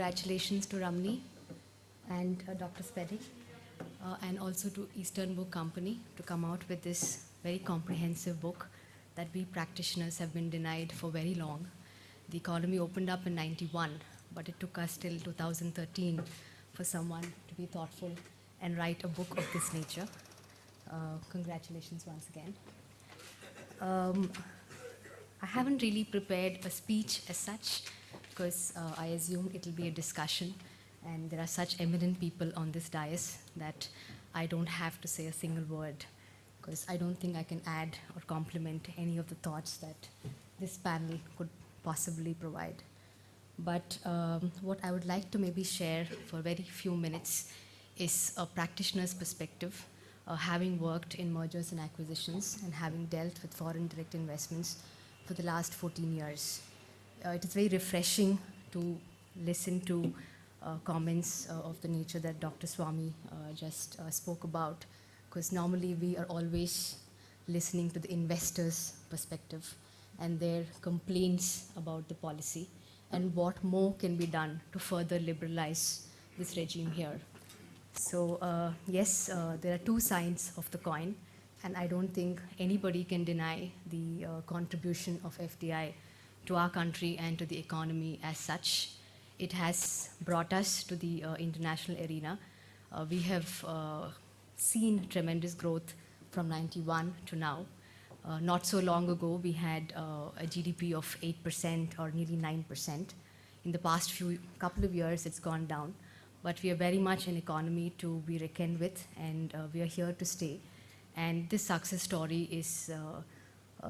congratulations to Ramni and Dr. Spedding, and also to Eastern Book Company to come out with this very comprehensive book that we practitioners have been denied for very long. The economy opened up in '91, but it took us till 2013 for someone to be thoughtful and write a book of this nature. Congratulations once again. I haven't really prepared a speech as such, because I assume it'll be a discussion, and there are such eminent people on this dais that I don't have to say a single word, because I don't think I can add or complement any of the thoughts that this panel could possibly provide. But what I would like to maybe share for very few minutes is a practitioner's perspective, having worked in mergers and acquisitions and having dealt with foreign direct investments for the last 14 years. It is very refreshing to listen to comments of the nature that Dr. Swami just spoke about, because normally we are always listening to the investors' perspective and their complaints about the policy and what more can be done to further liberalize this regime here. So yes, there are two sides of the coin, and I don't think anybody can deny the contribution of FDI to our country and to the economy as such. It has brought us to the international arena. We have seen tremendous growth from '91 to now. Not so long ago, we had a GDP of 8% or nearly 9%. In the past couple of years, it's gone down. But we are very much an economy to be reckoned with, and we are here to stay. And this success story is,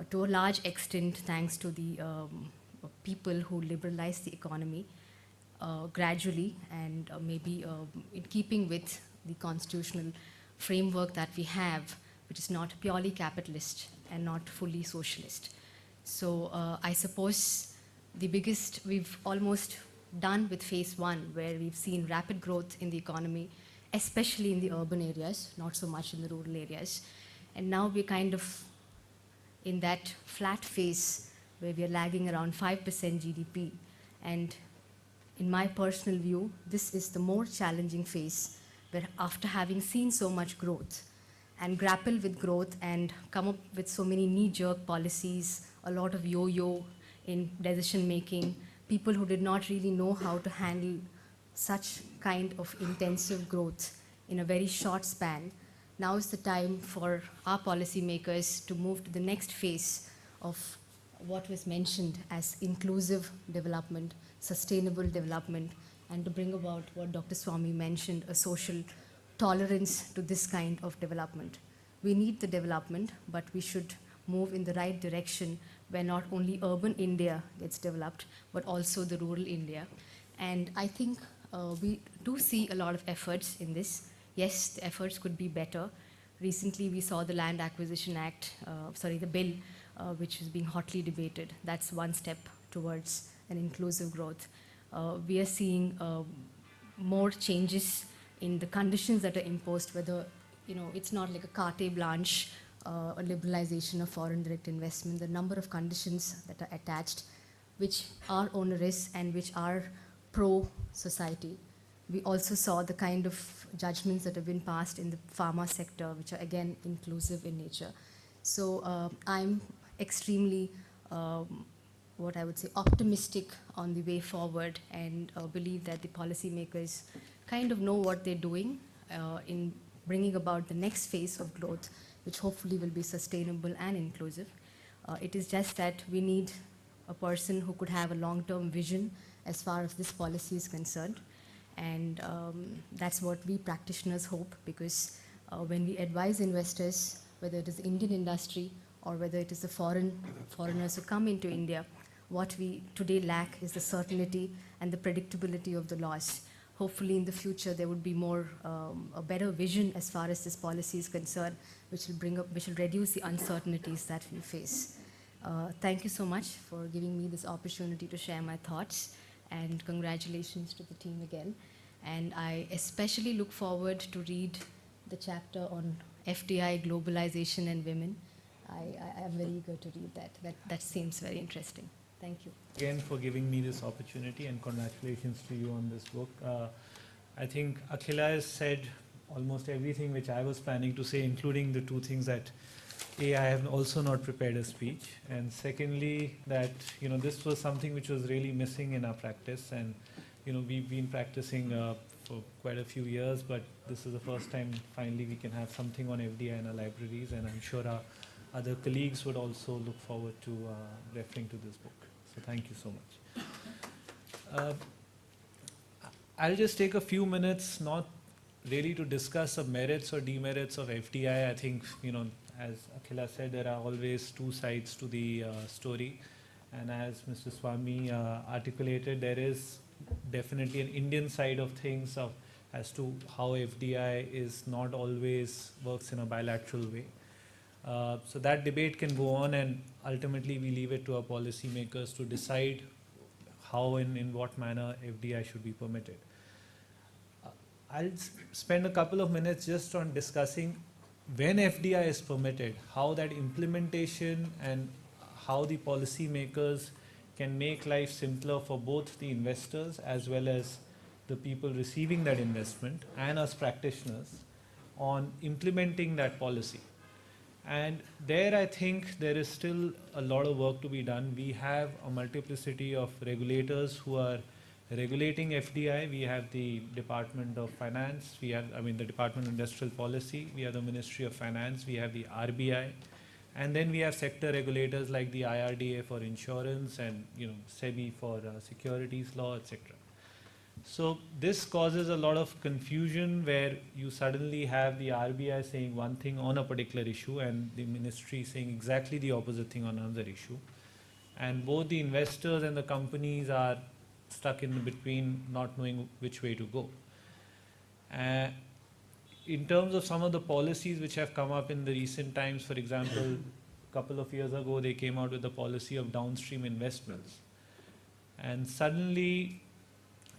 to a large extent, thanks to the people who liberalize the economy gradually, and maybe in keeping with the constitutional framework that we have, which is not purely capitalist and not fully socialist. So I suppose the biggest, we've almost done with phase one, where we've seen rapid growth in the economy, especially in the urban areas, not so much in the rural areas. And now we're kind of in that flat phase where we are lagging around 5% GDP. And in my personal view, this is the more challenging phase, where after having seen so much growth and grapple with growth and come up with so many knee-jerk policies, a lot of yo-yo in decision-making, people who did not really know how to handle such kind of intensive growth in a very short span. Now is the time for our policymakers to move to the next phase of what was mentioned as inclusive development, sustainable development, and to bring about what Dr. Swami mentioned, a social tolerance to this kind of development. We need the development, but we should move in the right direction, where not only urban India gets developed, but also the rural India. And I think we do see a lot of efforts in this. Yes, the efforts could be better. Recently, we saw the Land Acquisition Act, the bill, which is being hotly debated. That's one step towards an inclusive growth. We are seeing more changes in the conditions that are imposed, whether, it's not like a carte blanche, a liberalization of foreign direct investment, the number of conditions that are attached, which are onerous and which are pro-society. We also saw the kind of judgments that have been passed in the pharma sector, which are again inclusive in nature. So I'm extremely, what I would say, optimistic on the way forward, and believe that the policymakers kind of know what they're doing in bringing about the next phase of growth, which hopefully will be sustainable and inclusive. It is just that we need a person who could have a long-term vision as far as this policy is concerned. And that's what we practitioners hope, because when we advise investors, whether it is the Indian industry or whether it is the foreigners who come into India, what we today lack is the certainty and the predictability of the laws. Hopefully in the future there would be more, a better vision as far as this policy is concerned, which will reduce the uncertainties that we face. Thank you so much for giving me this opportunity to share my thoughts, and congratulations to the team again. And I especially look forward to read the chapter on FDI, globalization and women. I am very eager to read that. That seems very interesting. Thank you. Again for giving me this opportunity, and congratulations to you on this book. I think Akhila has said almost everything which I was planning to say, including the two things that I have also not prepared a speech, and secondly that this was something which was really missing in our practice, and we've been practicing for quite a few years, but this is the first time finally we can have something on FDI in our libraries, and I'm sure our other colleagues would also look forward to referring to this book. So thank you so much. I'll just take a few minutes, not really to discuss the merits or demerits of FDI. I think, as Akhila said, there are always two sides to the story. And as Mr. Swami articulated, there is definitely an Indian side of things as to how FDI is not always works in a bilateral way. So that debate can go on, and ultimately we leave it to our policymakers to decide how and in what manner FDI should be permitted. I'll spend a couple of minutes just on discussing when FDI is permitted, how that implementation and how the policymakers can make life simpler for both the investors as well as the people receiving that investment and us practitioners on implementing that policy. And there I think there is still a lot of work to be done. We have a multiplicity of regulators who are regulating FDI. We have the Department of Finance, we have, the Department of Industrial Policy, we have the Ministry of Finance, we have the RBI, and then we have sector regulators like the IRDA for insurance and SEBI for securities law, etc. So this causes a lot of confusion where you suddenly have the RBI saying one thing on a particular issue and the ministry saying exactly the opposite thing on another issue. And both the investors and the companies are stuck in between, not knowing which way to go. In terms of some of the policies which have come up in the recent times, for example, a couple of years ago they came out with the policy of downstream investments. And suddenly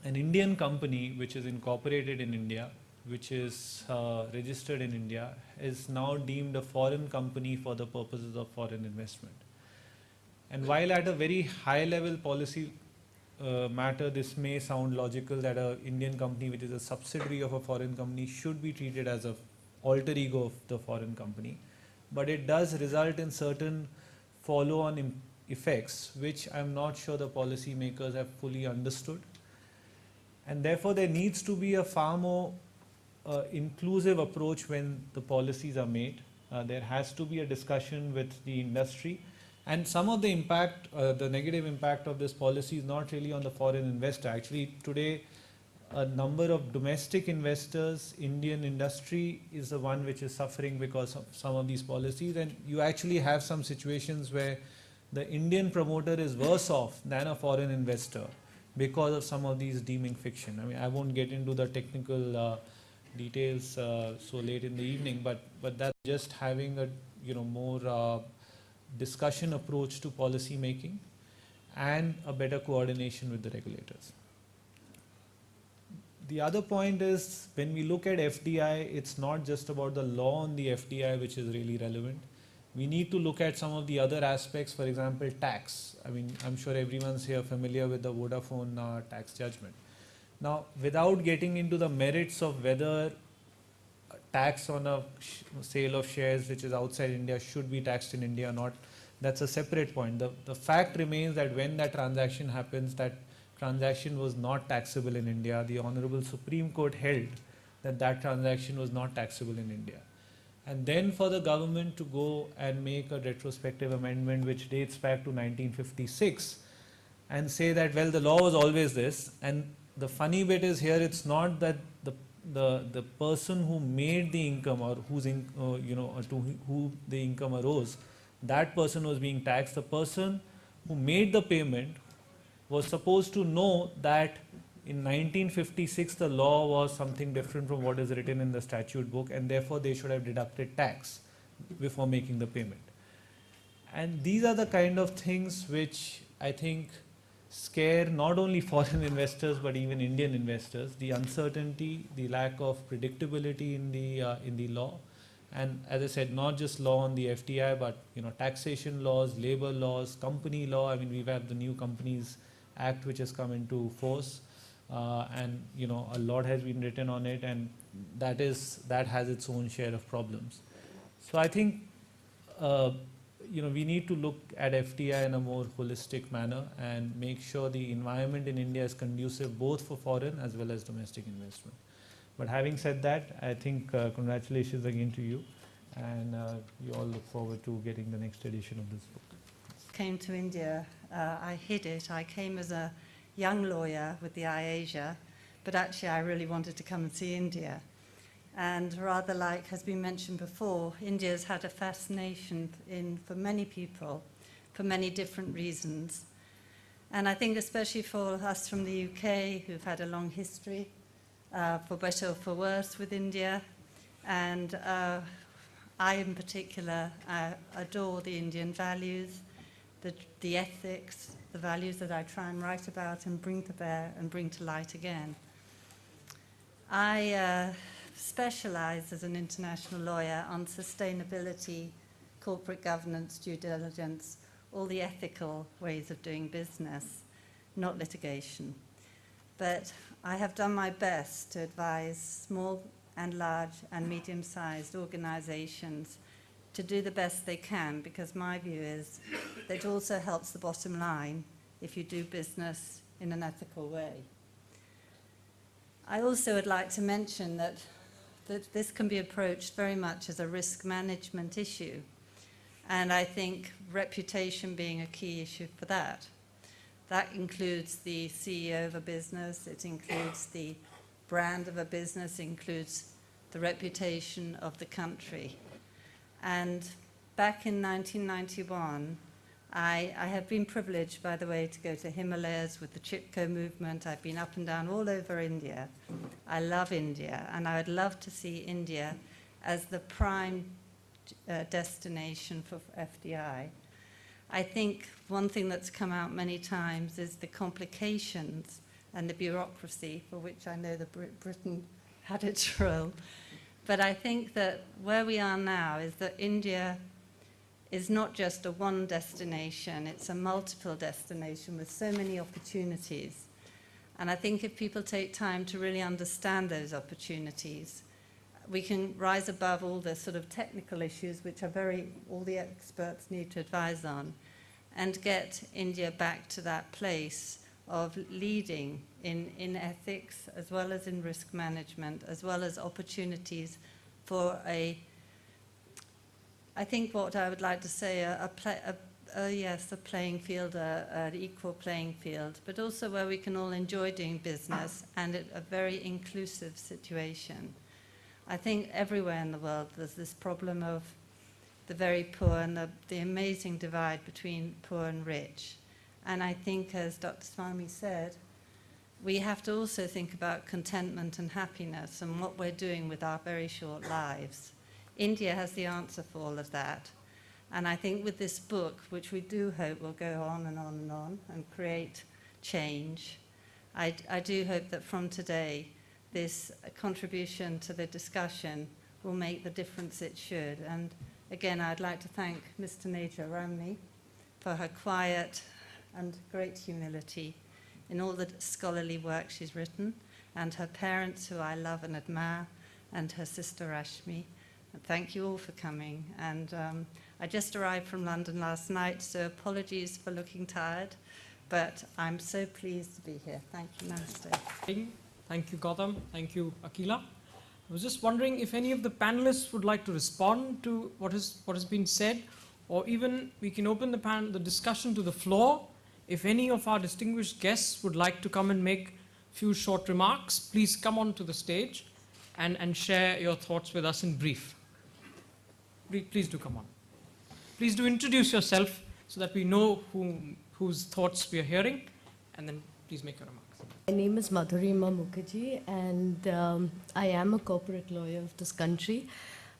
an Indian company which is incorporated in India, which is registered in India, is now deemed a foreign company for the purposes of foreign investment. And while at a very high level policy matter, this may sound logical that an Indian company which is a subsidiary of a foreign company should be treated as an alter ego of the foreign company. But it does result in certain follow-on effects which I'm not sure the policy makers have fully understood. And therefore there needs to be a far more inclusive approach when the policies are made. There has to be a discussion with the industry. And some of the impact, the negative impact of this policy is not really on the foreign investor. Actually, today, a number of domestic investors, Indian industry is the one which is suffering because of some of these policies. And you actually have some situations where the Indian promoter is worse off than a foreign investor because of some of these deeming fiction. I won't get into the technical details so late in the evening, but that's just having a more discussion approach to policy making and a better coordination with the regulators. The other point is when we look at FDI, it's not just about the law on the FDI which is really relevant. We need to look at some of the other aspects, for example, tax. I'm sure everyone's here familiar with the Vodafone tax judgment. Now, without getting into the merits of whether tax on a sale of shares which is outside India should be taxed in India or not, that's a separate point. The fact remains that when that transaction happens, that transaction was not taxable in India. The Honorable Supreme Court held that that transaction was not taxable in India. And then for the government to go and make a retrospective amendment which dates back to 1956 and say that, well, the law was always this. And the funny bit is here, it's not that the person who made the income or to who the income arose, that person was being taxed. The person who made the payment was supposed to know that in 1956 the law was something different from what is written in the statute book, and therefore they should have deducted tax before making the payment. And these are the kind of things which I think scare not only foreign investors but even Indian investors. The uncertainty, the lack of predictability in the law, And as I said, not just law on the FDI, but taxation laws, labor laws, company law. I mean, we've had the new Companies Act which has come into force, and a lot has been written on it, and that has its own share of problems. So I think we need to look at FDI in a more holistic manner and make sure the environment in India is conducive both for foreign as well as domestic investment. But having said that, I think congratulations again to you, and we all look forward to getting the next edition of this book. Came to India, I hid it. I came as a young lawyer with the I.C.W.A, but actually I really wanted to come and see India. And rather like has been mentioned before, India's had a fascination for many people for many different reasons. And I think especially for us from the UK who've had a long history, for better or for worse, with India. And I in particular adore the Indian values, the ethics, the values that I try and write about and bring to bear and bring to light again. I specialize as an international lawyer on sustainability, corporate governance, due diligence, all the ethical ways of doing business, not litigation. But I have done my best to advise small and large and medium-sized organizations to do the best they can, because my view is that it also helps the bottom line if you do business in an ethical way. I also would like to mention that this can be approached very much as a risk management issue, and I think reputation being a key issue for that. That includes the CEO of a business, it includes the brand of a business, it includes the reputation of the country. And back in 1991, I have been privileged, by the way, to go to Himalayas with the Chipko movement. I've been up and down all over India. I love India, and I would love to see India as the prime destination for FDI. I think one thing that's come out many times is the complications and the bureaucracy, for which I know that Britain had its role. But I think that where we are now is that India is not just a one destination, it's a multiple destination with so many opportunities. And I think if people take time to really understand those opportunities, we can rise above all the sort of technical issues which are all the experts need to advise on, and get India back to that place of leading in ethics as well as in risk management, as well as opportunities for I think what I would like to say, yes, a playing field, an equal playing field, but also where we can all enjoy doing business and a very inclusive situation. I think everywhere in the world there's this problem of the very poor and the amazing divide between poor and rich. And I think, as Dr. Swami said, we have to also think about contentment and happiness and what we're doing with our very short lives. India has the answer for all of that. And I think with this book, which we do hope will go on and on and on and create change, I do hope that from today, this contribution to the discussion will make the difference it should. And again, I'd like to thank Ms. Taneja Ramni for her quiet and great humility in all the scholarly work she's written, and her parents, who I love and admire, and her sister Rashmi. And thank you all for coming. And I just arrived from London last night, so apologies for looking tired, but I'm so pleased to be here. Thank you, Namaste. Thank you, Gautam. Thank you, Akila. I was just wondering if any of the panelists would like to respond to what has been said, or even we can open the discussion to the floor. If any of our distinguished guests would like to come and make a few short remarks, please come onto the stage and share your thoughts with us in brief. Please do come on. Please do introduce yourself so that we know whose thoughts we are hearing, and then please make your remarks. My name is Madhurima Mukherjee, and I am a corporate lawyer of this country.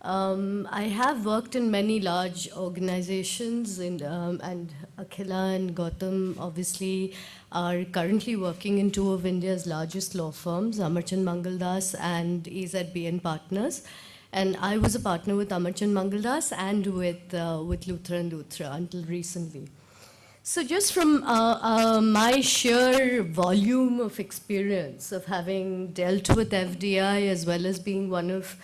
I have worked in many large organizations, and Akhila and Gautam obviously are currently working in two of India's largest law firms, Amarchand Mangaldas and E.Z.B. and Partners. And I was a partner with Amarchand Mangaldas and with Luthra and Luthra until recently. So just from my sheer volume of experience of having dealt with FDI as well as being one of,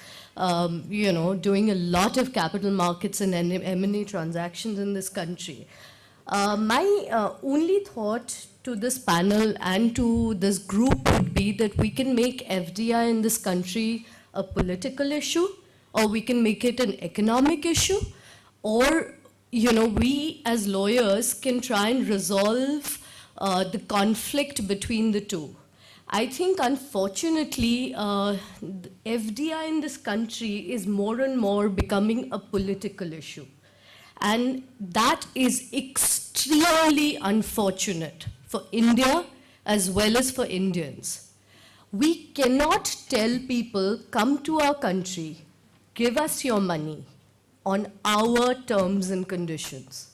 doing a lot of capital markets and M&A transactions in this country, my only thought to this panel and to this group would be that we can make FDI in this country a political issue, or we can make it an economic issue, or we as lawyers can try and resolve the conflict between the two. I think, unfortunately, FDI in this country is more and more becoming a political issue. And that is extremely unfortunate for India as well as for Indians. We cannot tell people, come to our country, give us your money on our terms and conditions.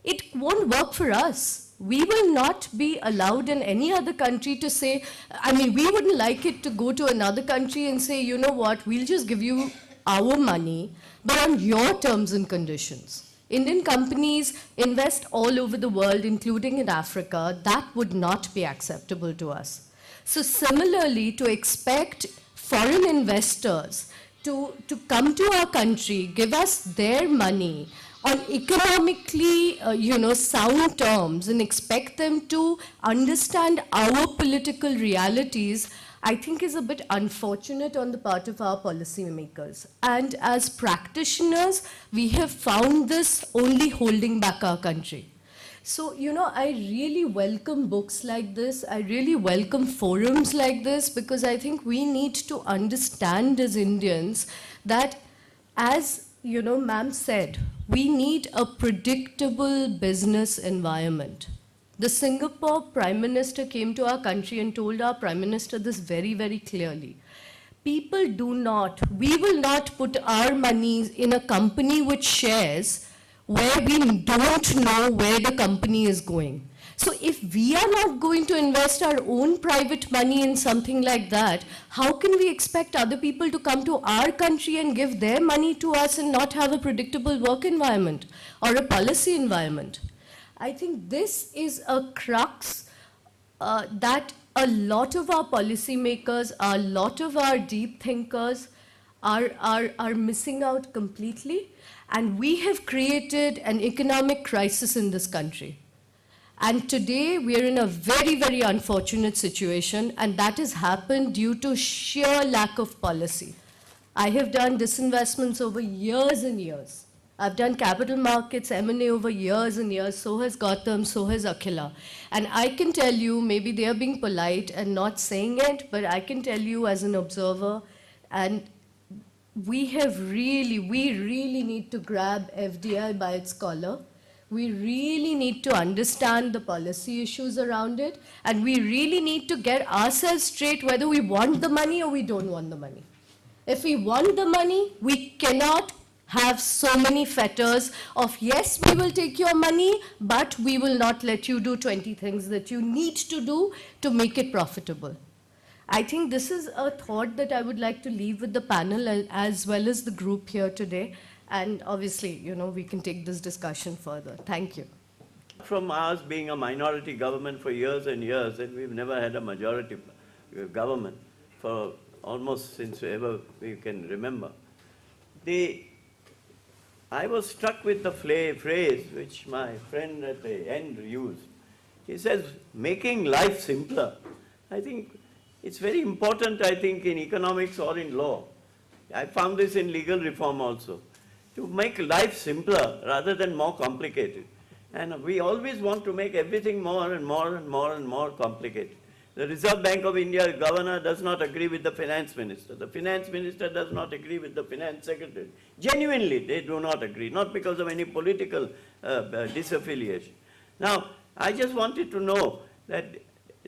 It won't work for us. We will not be allowed in any other country to say, we wouldn't like it to go to another country and say, you know what, we'll just give you our money, but on your terms and conditions. Indian companies invest all over the world, including in Africa. That would not be acceptable to us. So similarly, to expect foreign investors to come to our country, give us their money on economically, sound terms, and expect them to understand our political realities, I think is a bit unfortunate on the part of our policymakers. And as practitioners, we have found this only holding back our country. So, I really welcome books like this. I really welcome forums like this, because I think we need to understand as Indians that, as ma'am said, we need a predictable business environment. The Singapore Prime Minister came to our country and told our Prime Minister this very, very clearly. We will not put our money in a company with shares where we don't know where the company is going. So if we are not going to invest our own private money in something like that, how can we expect other people to come to our country and give their money to us and not have a predictable work environment or a policy environment? I think this is a crux that a lot of our policymakers, a lot of our deep thinkers are missing out completely. And we have created an economic crisis in this country. And today we are in a very, very unfortunate situation, and that has happened due to sheer lack of policy. I have done disinvestments over years and years. I've done capital markets, M&A over years and years. So has Gautam, so has Akhila. And I can tell you, maybe they are being polite and not saying it, but I can tell you as an observer, and we really need to grab FDI by its collar. We really need to understand the policy issues around it, and we really need to get ourselves straight whether we want the money or we don't want the money. If we want the money, we cannot have so many fetters of, yes, we will take your money, but we will not let you do 20 things that you need to do to make it profitable. I think this is a thought that I would like to leave with the panel as well as the group here today. And obviously, we can take this discussion further. Thank you. From ours being a minority government for years and years, and we've never had a majority government for almost since ever we can remember. I was struck with the phrase which my friend at the end used. He says, making life simpler. I think it's very important, in economics or in law. I found this in legal reform also. To make life simpler rather than more complicated. And we always want to make everything more and more and more and more complicated. The Reserve Bank of India governor does not agree with the finance minister. The finance minister does not agree with the finance secretary. Genuinely, they do not agree, not because of any political disaffiliation. Now, I just wanted to know that,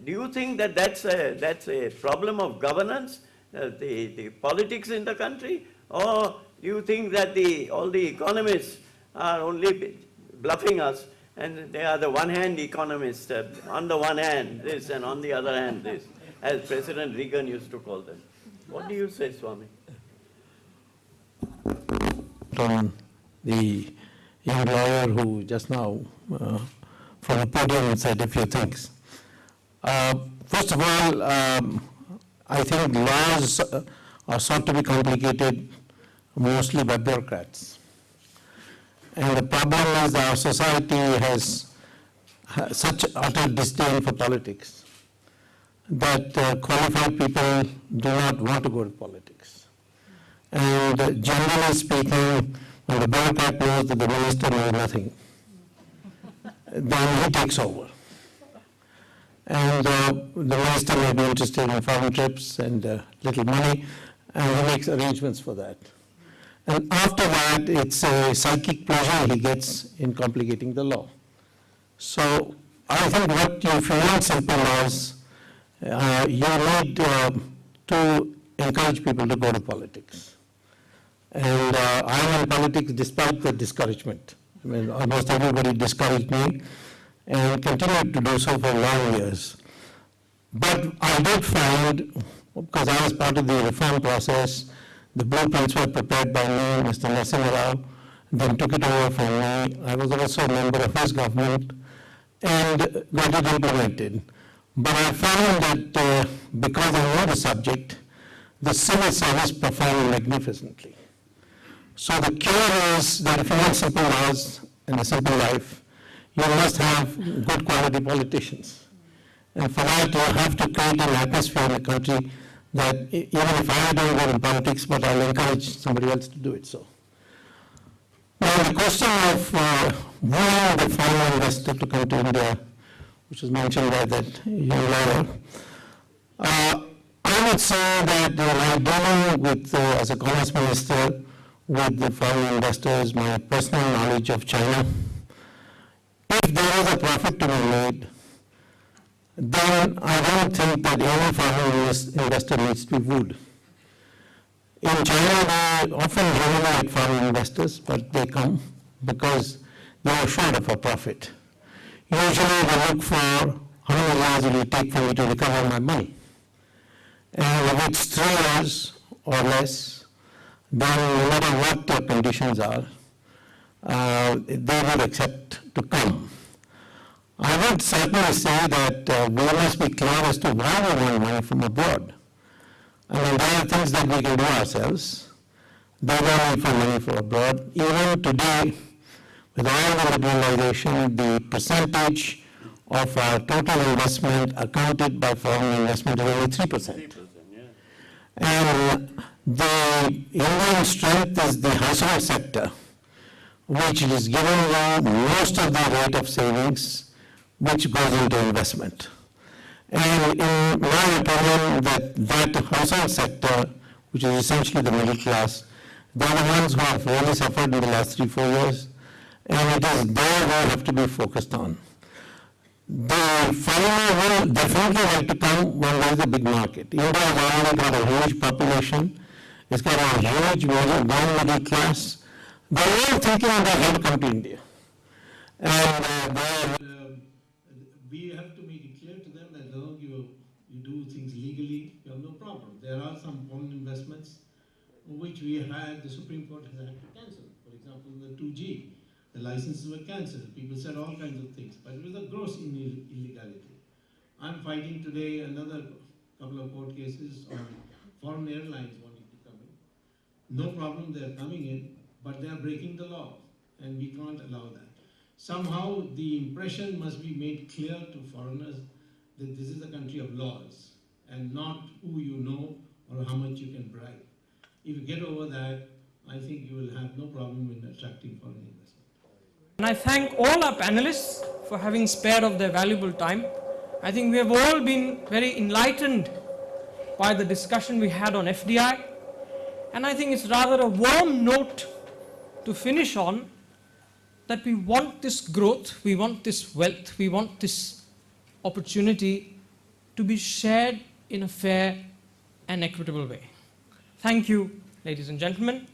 do you think that that's a problem of governance, the politics in the country, or do you think that all the economists are only bluffing us, and they are the one-hand economists, on the one hand this and on the other hand this, as President Reagan used to call them? What do you say, Swami? on the young lawyer who just now from the podium said a few things. First of all, I think laws are sought to be complicated mostly by bureaucrats. And the problem is our society has such utter disdain for politics that qualified people do not want to go to politics. And generally speaking, when the bureaucrat knows that the minister knows nothing, then he takes over. And the minister may be interested in foreign trips and little money, and he makes arrangements for that. And after that, it's a psychic pleasure he gets in complicating the law. So I think if you want simple laws, you need to encourage people to go to politics. And I'm in politics despite the discouragement. I mean, almost everybody discouraged me and continued to do so for long years. But I did find, because I was part of the reform process, the blueprints were prepared by me, Mr. Narasimha Rao, then took it over from me. I was also a member of his government and got it implemented. But I found that because I know the subject, the civil service performed magnificently. So the cure is that if you want simple laws and a simple life, you must have good quality politicians. And for that, you have to create an atmosphere in the country that even if I don't go in politics, but I'll encourage somebody else to do it so. Now the question of wooing the foreign investor to come to India, which was mentioned by that young lawyer, I would say that when I'm dealing with, as a commerce minister, with the foreign investors, my personal knowledge of China, if there is a profit to be made, then I don't think that any foreign investor needs to be wooed. In China, they often humiliate foreign investors, but they come because they are short of a profit. Usually they look for how many years it will take for me to recover my money. And if it's 3 years or less, then no matter what the conditions are, they will accept to come. I would certainly say that we must be clear as to why we want money from abroad. I mean, there are things that we can do ourselves. They don't need for money from abroad. Even today, with all the liberalization, the percentage of our total investment accounted by foreign investment is only 3%. And the Indian strength is the household sector, which is giving most of the rate of savings, which goes into investment. And in my opinion, that household sector, which is essentially the middle class, they're the ones who have really suffered in the last 3-4 years, and it is there we have to be focused on. The foreigner will definitely like to come when there is a big market. India has already got a huge population, it's got a huge middle class. They're all thinking they have to come to India. And we have to make it clear to them that though you do things legally, you have no problem. There are some foreign investments which the Supreme Court has had to cancel. For example, the 2G, the licenses were cancelled. People said all kinds of things, but it was a gross illegality. I'm fighting today another couple of court cases on foreign airlines wanting to come in. No problem, they're coming in, but they're breaking the law, and we can't allow that. Somehow the impression must be made clear to foreigners that this is a country of laws and not who you know or how much you can bribe. If you get over that, I think you will have no problem in attracting foreign investment. And I thank all our panelists for having spared of their valuable time. I think we have all been very enlightened by the discussion we had on FDI. And I think it's rather a warm note to finish on, that we want this growth, we want this wealth, we want this opportunity to be shared in a fair and equitable way. Thank you, ladies and gentlemen.